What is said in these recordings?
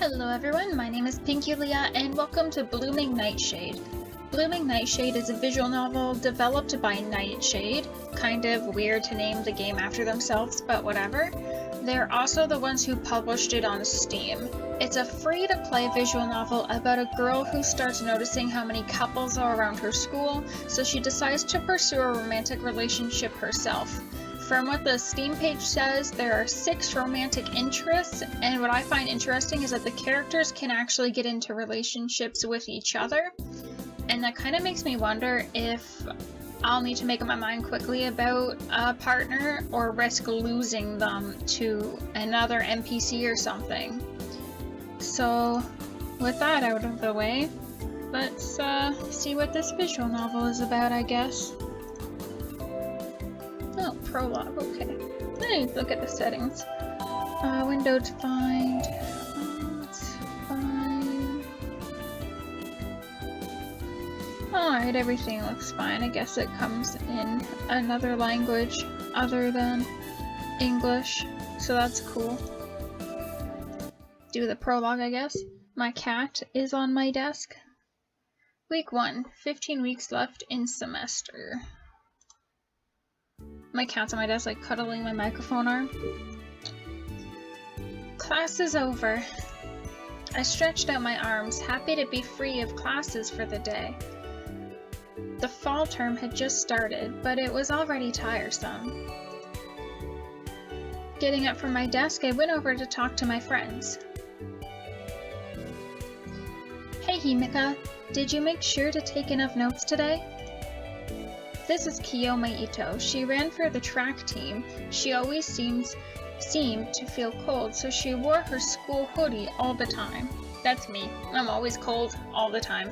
Hello everyone, my name is Pinky Leah and welcome to Blooming Nightshade. Blooming Nightshade is a visual novel developed by Nightshade. Kind of weird to name the game after themselves, but whatever. They're also the ones who published it on Steam. It's a free-to-play visual novel about a girl who starts noticing how many couples are around her school, so she decides to pursue a romantic relationship herself. From what the Steam page says, there are 6 romantic interests, and what I find interesting is that the characters can actually get into relationships with each other, and that kind of makes me wonder if I'll need to make up my mind quickly about a partner or risk losing them to another NPC or something. So, with that out of the way, let's see what this visual novel is about, I guess. Oh, Prologue, okay. Let me look at the settings. Window defined. It's fine. Alright, everything looks fine. I guess it comes in another language other than English, so that's cool. Do the prologue, I guess. My cat is on my desk. Week 1, 15 weeks left in semester. My cat's on my desk, like cuddling my microphone arm. Class is over. I stretched out my arms, happy to be free of classes for the day. The fall term had just started, but it was already tiresome. Getting up from my desk, I went over to talk to my friends. Hey Himika, did you make sure to take enough notes today? This is Kiyomi Ito. She ran for the track team. She always seemed to feel cold, so she wore her school hoodie all the time. That's me. I'm always cold all the time.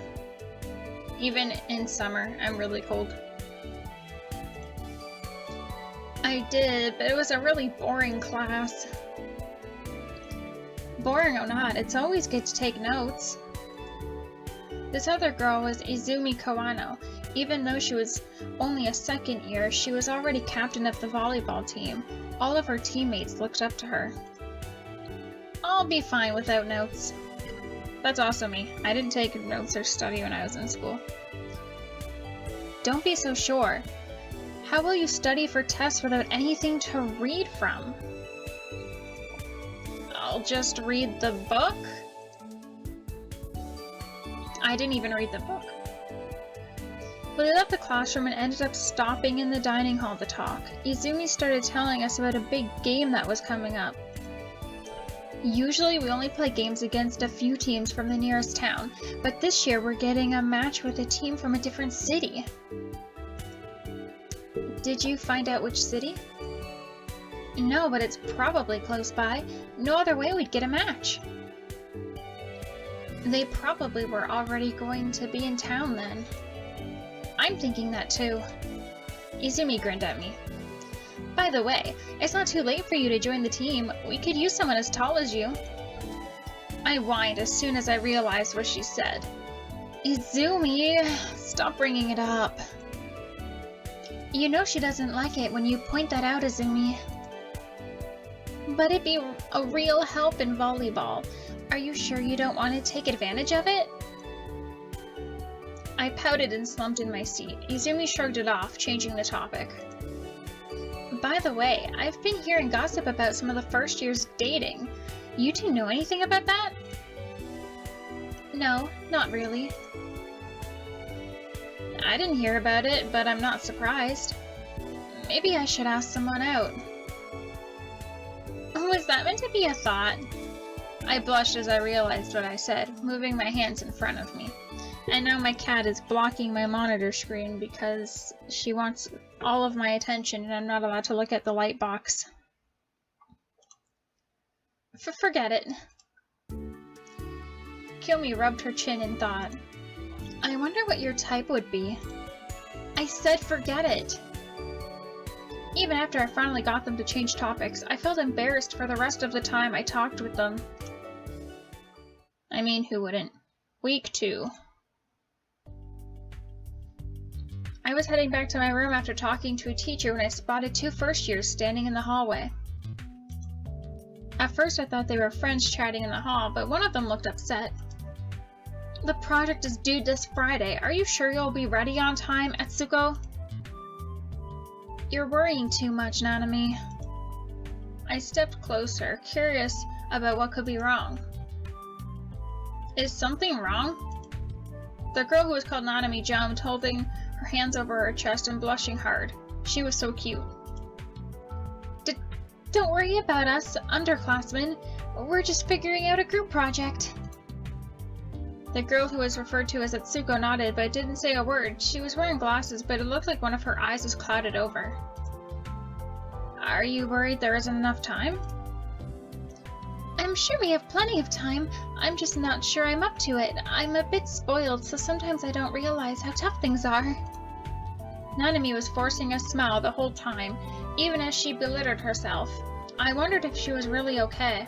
Even in summer, I'm really cold. I did, but it was a really boring class. Boring or not, it's always good to take notes. This other girl was Izumi Kawano. Even though she was only a second year, she was already captain of the volleyball team. All of her teammates looked up to her. I'll be fine without notes. That's also me. I didn't take notes or study when I was in school. Don't be so sure. How will you study for tests without anything to read from? I'll just read the book? I didn't even read the book. We left the classroom and ended up stopping in the dining hall to talk. Izumi started telling us about a big game that was coming up. Usually we only play games against a few teams from the nearest town, but this year we're getting a match with a team from a different city. Did you find out which city? No, but it's probably close by. No other way we'd get a match. They probably were already going to be in town then. I'm thinking that too. Izumi grinned at me. By the way, it's not too late for you to join the team. We could use someone as tall as you. I whined as soon as I realized what she said. Izumi, stop bringing it up. You know she doesn't like it when you point that out, Izumi. But it'd be a real help in volleyball. Are you sure you don't want to take advantage of it? I pouted and slumped in my seat. Izumi shrugged it off, changing the topic. By the way, I've been hearing gossip about some of the first years dating. You two know anything about that? No, not really. I didn't hear about it, but I'm not surprised. Maybe I should ask someone out. Was that meant to be a thought? I blushed as I realized what I said, moving my hands in front of me. And now my cat is blocking my monitor screen because she wants all of my attention and I'm not allowed to look at the light box. Forget it. Kiyomi rubbed her chin in thought. I wonder what your type would be. I said forget it. Even after I finally got them to change topics, I felt embarrassed for the rest of the time I talked with them. I mean, who wouldn't? Week 2. I was heading back to my room after talking to a teacher when I spotted 2 first years standing in the hallway. At first I thought they were friends chatting in the hall, but one of them looked upset. The project is due this Friday. Are you sure you'll be ready on time, Etsuko? You're worrying too much, Nanami. I stepped closer, curious about what could be wrong. Is something wrong? The girl who was called Nanami jumped, holding her hands over her chest and blushing hard. She was so cute. Don't worry about us, underclassmen. We're just figuring out a group project. The girl who was referred to as Etsuko nodded, but didn't say a word. She was wearing glasses, but it looked like one of her eyes was clouded over. Are you worried there isn't enough time? I'm sure we have plenty of time. I'm just not sure I'm up to it. I'm a bit spoiled, so sometimes I don't realize how tough things are. Nanami was forcing a smile the whole time, even as she belittled herself. I wondered if she was really okay.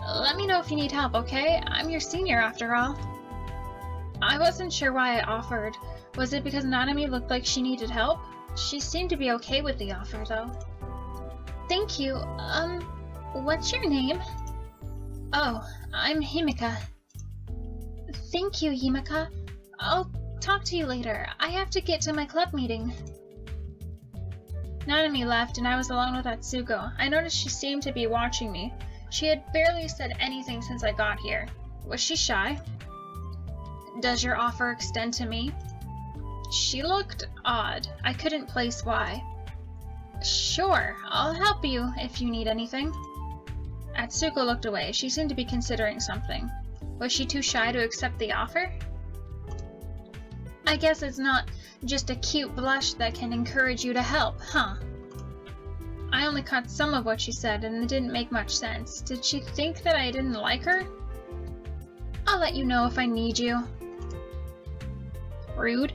Let me know if you need help, okay? I'm your senior after all. I wasn't sure why I offered. Was it because Nanami looked like she needed help? She seemed to be okay with the offer, though. Thank you. What's your name? Oh, I'm Himika. Thank you, Himika. I'll talk to you later. I have to get to my club meeting. Nanami left, and I was alone with Etsuko. I noticed she seemed to be watching me. She had barely said anything since I got here. Was she shy? Does your offer extend to me? She looked odd. I couldn't place why. Sure, I'll help you if you need anything. Etsuko looked away. She seemed to be considering something. Was she too shy to accept the offer? I guess it's not just a cute blush that can encourage you to help, huh? I only caught some of what she said, and it didn't make much sense. Did she think that I didn't like her? I'll let you know if I need you. Rude.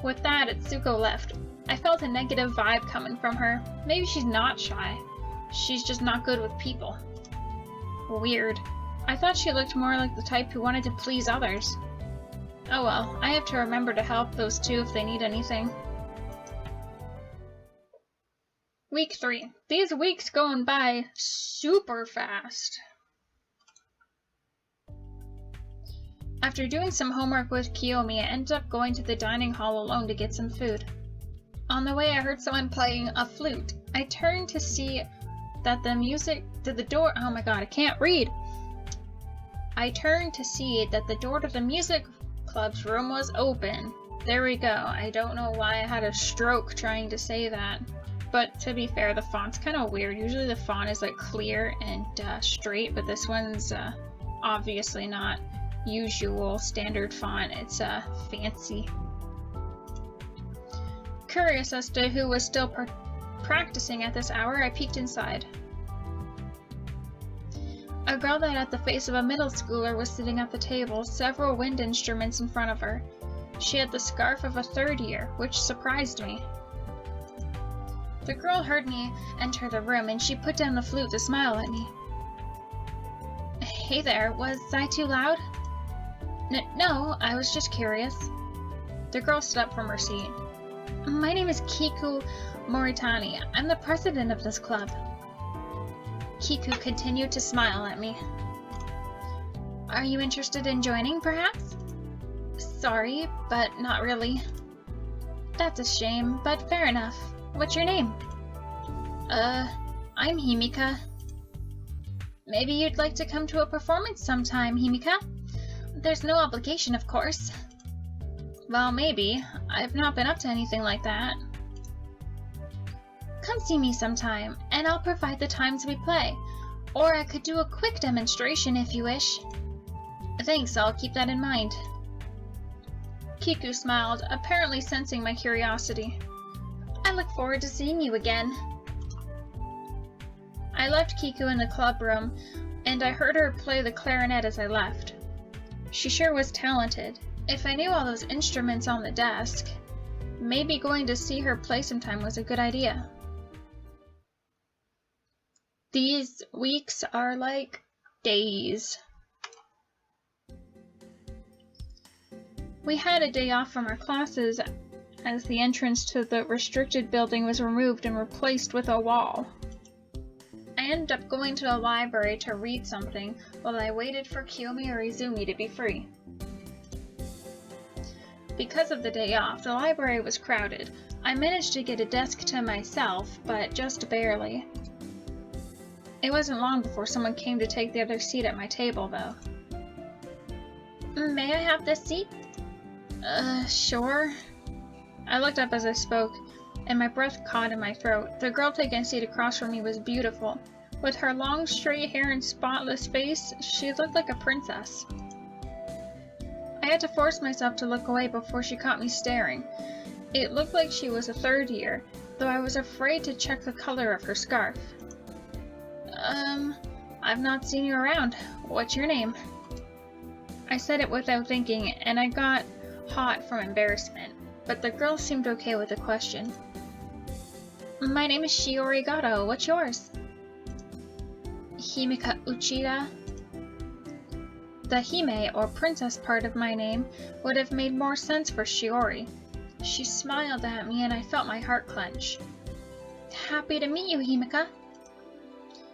With that, Etsuko left. I felt a negative vibe coming from her. Maybe she's not shy. She's just not good with people. Weird. I thought she looked more like the type who wanted to please others. Oh well, I have to remember to help those two if they need anything. Week 3. These weeks going by super fast. After doing some homework with Kiyomi, I ended up going to the dining hall alone to get some food. On the way, I heard someone playing a flute. I turned to see that the music to the door— oh my god, I can't read! I turned to see that the door to the music club's room was open. There we go. I don't know why I had a stroke trying to say that. But to be fair, the font's kind of weird. Usually the font is like clear and straight, but this one's obviously not usual standard font. It's fancy. Curious as to who was still practicing at this hour, I peeked inside. A girl that had the face of a middle schooler was sitting at the table, several wind instruments in front of her. She had the scarf of a third year, which surprised me. The girl heard me enter the room, and she put down the flute to smile at me. Hey there, was I too loud? No, I was just curious. The girl stood up from her seat. My name is Kiku Moritani. I'm the president of this club. Kiku continued to smile at me. Are you interested in joining, perhaps? Sorry, but not really. That's a shame, but fair enough. What's your name? I'm Himika. Maybe you'd like to come to a performance sometime, Himika? There's no obligation, of course. Well, maybe. I've not been up to anything like that. Come see me sometime, and I'll provide the times we play. Or I could do a quick demonstration if you wish. Thanks, I'll keep that in mind. Kiku smiled, apparently sensing my curiosity. I look forward to seeing you again. I left Kiku in the club room, and I heard her play the clarinet as I left. She sure was talented. If I knew all those instruments on the desk, maybe going to see her play sometime was a good idea. These weeks are like days. We had a day off from our classes as the entrance to the restricted building was removed and replaced with a wall. I ended up going to the library to read something while I waited for Kiyomi or Izumi to be free. Because of the day off, the library was crowded. I managed to get a desk to myself, but just barely. It wasn't long before someone came to take the other seat at my table, though. May I have this seat? Sure. I looked up as I spoke, and my breath caught in my throat. The girl taking a seat across from me was beautiful. With her long, straight hair and spotless face, she looked like a princess. I had to force myself to look away before she caught me staring. It looked like she was a third year, though I was afraid to check the color of her scarf. I've not seen you around. What's your name? I said it without thinking, and I got hot from embarrassment, but the girl seemed okay with the question. My name is Shiori Gato. What's yours? Himeka Uchida. The Hime, or princess part of my name, would have made more sense for Shiori. She smiled at me and I felt my heart clench. Happy to meet you, Himeka.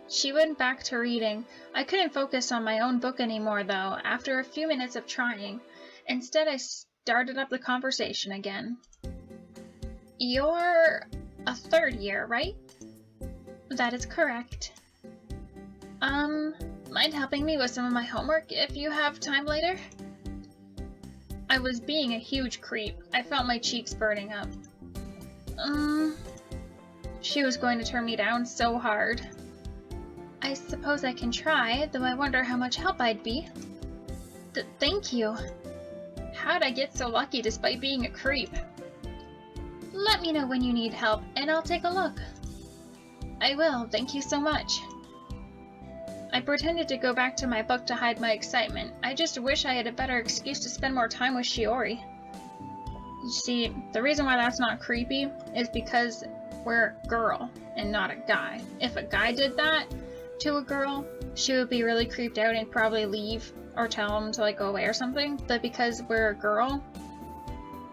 She went back to reading. I couldn't focus on my own book anymore, though, after a few minutes of trying. Instead, I started up the conversation again. You're a third year, right? That is correct. Mind helping me with some of my homework if you have time later? I was being a huge creep. I felt my cheeks burning up. She was going to turn me down so hard. I suppose I can try, though I wonder how much help I'd be. Thank you. How'd I get so lucky despite being a creep? Let me know when you need help, and I'll take a look. I will, thank you so much. I pretended to go back to my book to hide my excitement. I just wish I had a better excuse to spend more time with Shiori. You see, the reason why that's not creepy is because we're a girl and not a guy. If a guy did that to a girl, she would be really creeped out and probably leave or tell him to like go away or something. But because we're a girl,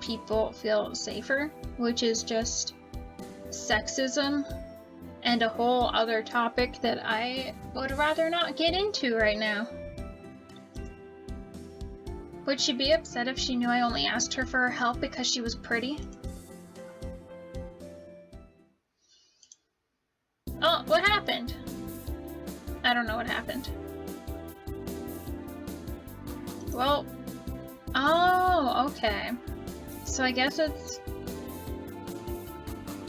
people feel safer, which is just sexism and a whole other topic that I would rather not get into right now. Would she be upset if she knew I only asked her for her help because she was pretty? Oh, what happened? I don't know what happened. Well, oh, okay. So I guess it's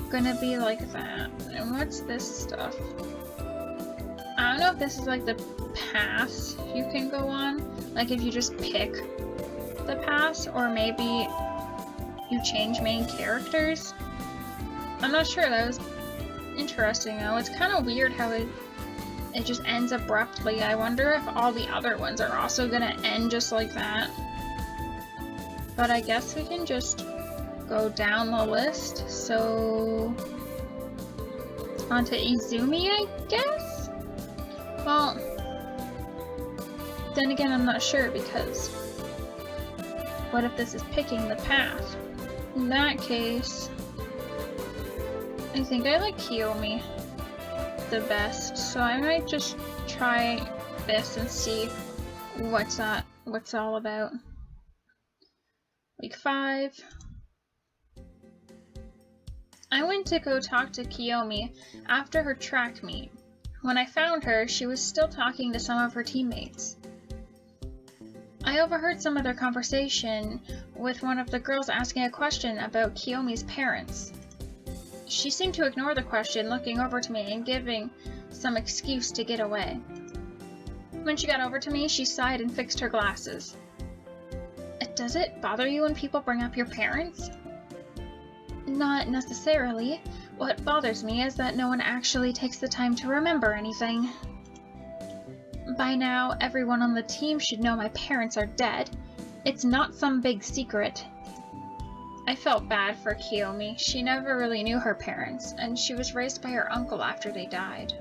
gonna be like that. And what's this stuff? I don't know if this is like the paths you can go on. Like if you just pick the paths, or maybe you change main characters. I'm not sure. That was interesting though. It's kind of weird how it just ends abruptly. I wonder if all the other ones are also gonna end just like that. But I guess we can just go down the list. So onto Izumi, I guess? Well, then again, I'm not sure, because what if this is picking the path? In that case, I think I like Kiyomi the best, so I might just try this and see what's all about. Week 5. I went to go talk to Kiyomi after her track meet. When I found her, she was still talking to some of her teammates. I overheard some of their conversation, with one of the girls asking a question about Kiyomi's parents. She seemed to ignore the question, looking over to me and giving some excuse to get away. When she got over to me, she sighed and fixed her glasses. Does it bother you when people bring up your parents? Not necessarily. What bothers me is that no one actually takes the time to remember anything. By now, everyone on the team should know my parents are dead. It's not some big secret. I felt bad for Kiyomi. She never really knew her parents, and she was raised by her uncle after they died.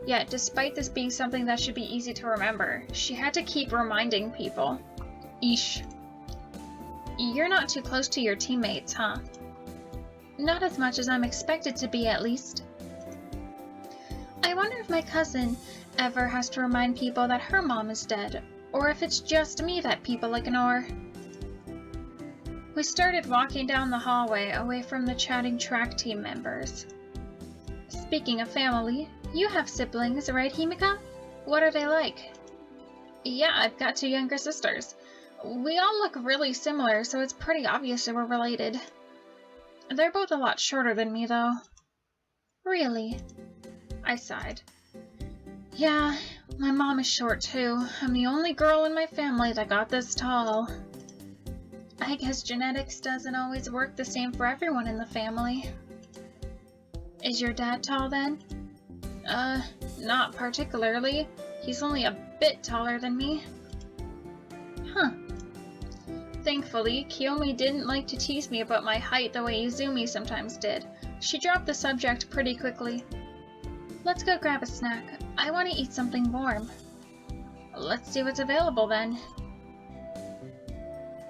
Yet, despite this being something that should be easy to remember, she had to keep reminding people. Eesh. You're not too close to your teammates, huh? Not as much as I'm expected to be, at least. I I wonder if my cousin ever has to remind people that her mom is dead, or if it's just me that people ignore. We started walking down the hallway away from the chatting track team members. Speaking of family, you have siblings, right, Himika? What are they like? Yeah, I've got 2 younger sisters. We all look really similar, so it's pretty obvious that we're related. They're both a lot shorter than me, though. Really? I sighed. Yeah, my mom is short, too. I'm the only girl in my family that got this tall. I guess genetics doesn't always work the same for everyone in the family. Is your dad tall, then? Not particularly. He's only a bit taller than me. Huh. Thankfully, Kiyomi didn't like to tease me about my height the way Izumi sometimes did. She dropped the subject pretty quickly. Let's go grab a snack. I want to eat something warm. Let's see what's available then.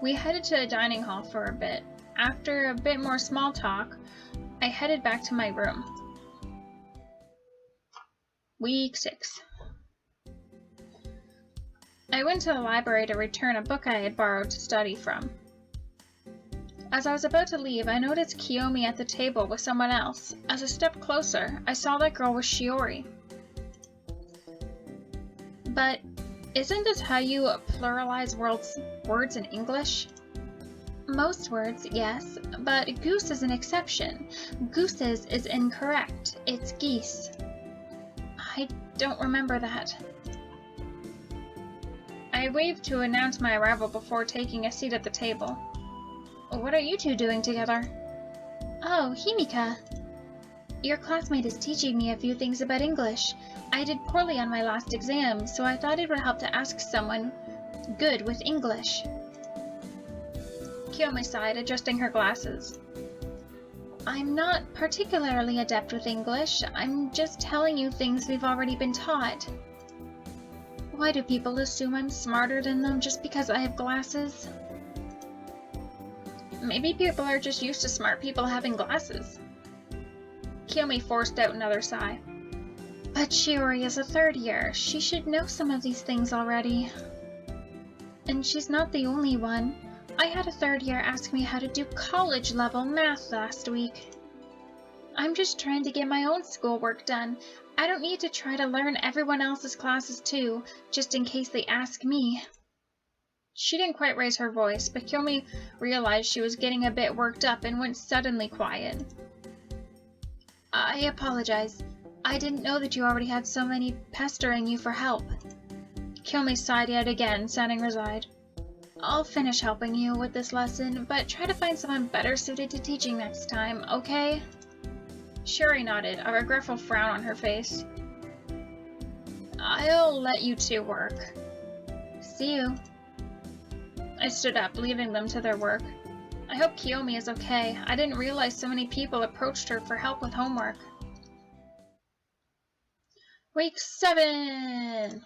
We headed to the dining hall for a bit. After a bit more small talk, I headed back to my room. Week 6. I went to the library to return a book I had borrowed to study from. As I was about to leave, I noticed Kiyomi at the table with someone else. As I stepped closer, I saw that girl was Shiori. But isn't this how you pluralize words in English? Most words, yes, but goose is an exception. Gooses is incorrect. It's geese. I don't remember that. I waved to announce my arrival before taking a seat at the table. What are you two doing together? Oh, Himika. Your classmate is teaching me a few things about English. I did poorly on my last exam, so I thought it would help to ask someone good with English. Kiyomi sighed, adjusting her glasses. I'm not particularly adept with English. I'm just telling you things we've already been taught. Why do people assume I'm smarter than them just because I have glasses? Maybe people are just used to smart people having glasses. Kiyomi forced out another sigh. But Shiori is a 3rd year. She should know some of these things already. And she's not the only one. I had a 3rd year ask me how to do college-level math last week. I'm just trying to get my own schoolwork done. I don't need to try to learn everyone else's classes too, just in case they ask me. She didn't quite raise her voice, but Kiyomi realized she was getting a bit worked up and went suddenly quiet. I apologize. I didn't know that you already had so many pestering you for help. Kiyomi sighed yet again, sounding resigned. I'll finish helping you with this lesson, but try to find someone better suited to teaching next time, okay? Shiori nodded, a regretful frown on her face. I'll let you two work. See you. I stood up, leaving them to their work. I hope Kiyomi is okay. I didn't realize so many people approached her for help with homework. Week 7!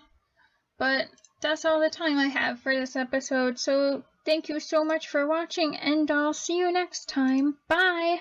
But that's all the time I have for this episode, so thank you so much for watching, and I'll see you next time. Bye!